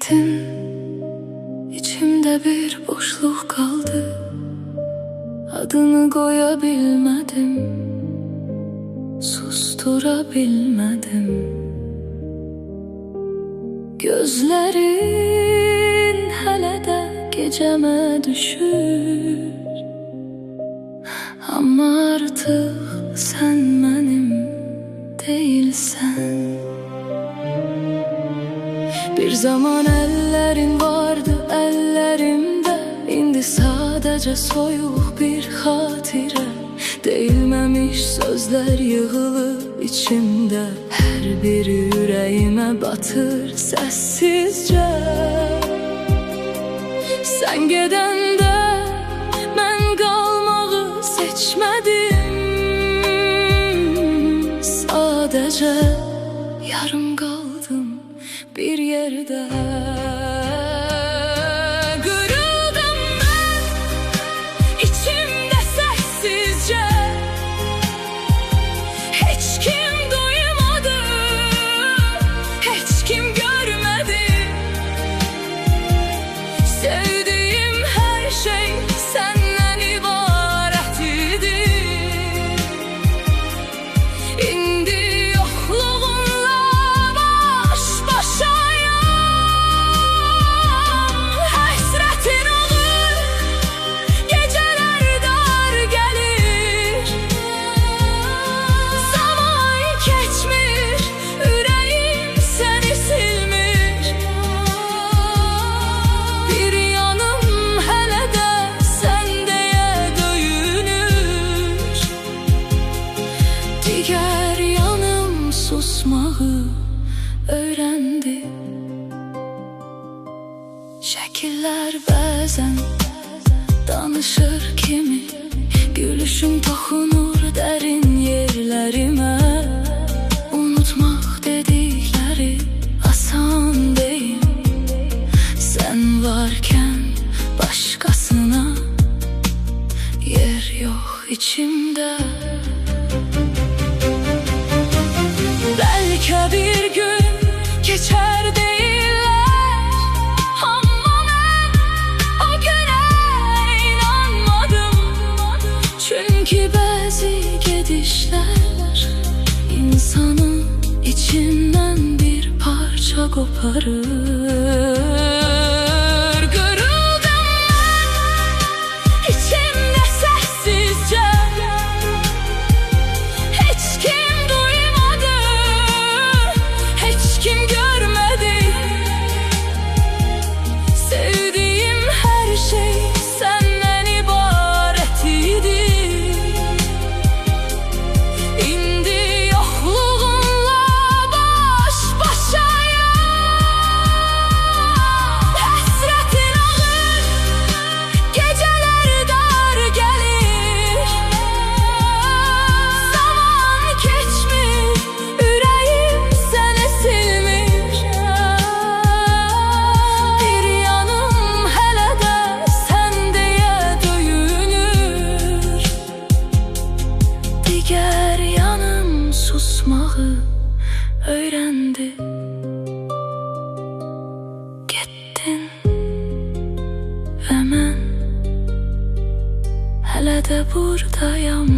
Gittin, içimde bir boşluk kaldı. Adını koyabilmedim, susturabilmedim. Gözlerin hele de geceme düşür, ama artık sen benim değilsen. Bir zaman ellerin vardı ellerimde, indi sadece soyuq bir xatirə. Deyilmemiş sözler yığılıb içimde, her biri yüreğime batır sessizce. Sen gedəndə mən qalmağı seçmedim, sadece yarım kaldım bir yerde. Kırıldım ben içimde sessizce, hiç kim duymadı, hiç kim görmedi. Sevdiğim her şey senden ibaret idi. İndi yokluğunla baş başayam. Hasretin olur, geceler dar gelir. Zaman geçmiş, yüreğim seni silmiş. Bir yanım hele de sendeye döyünür. Diğer yanım susmağı öğrendi. Şekiller bazen danışır kimi, gülüşün toxunur derin yerlerime. Unutmak dedikleri asan değil, sen varken başkasına yer yok içimde. Belki bir gün geçer değiller, ama ben o güne inanmadım. Çünkü bazı gidişler insanın içinden bir parça koparır. Kırıldım ben içimde sessizce, hiç kim duymadı, hiç kim görmedi. Sevdiğim her şey senden ibaret idi. İndi yokluğunla baş başayam. Hasretin ağır, geceler dar gelir. Zaman geçmiş, yüreğim seni silmiş. Bir yanım hele de sendeye döyünür. Diğer yanım susmağı öğrendi. Gittin ve ben hele de buradayam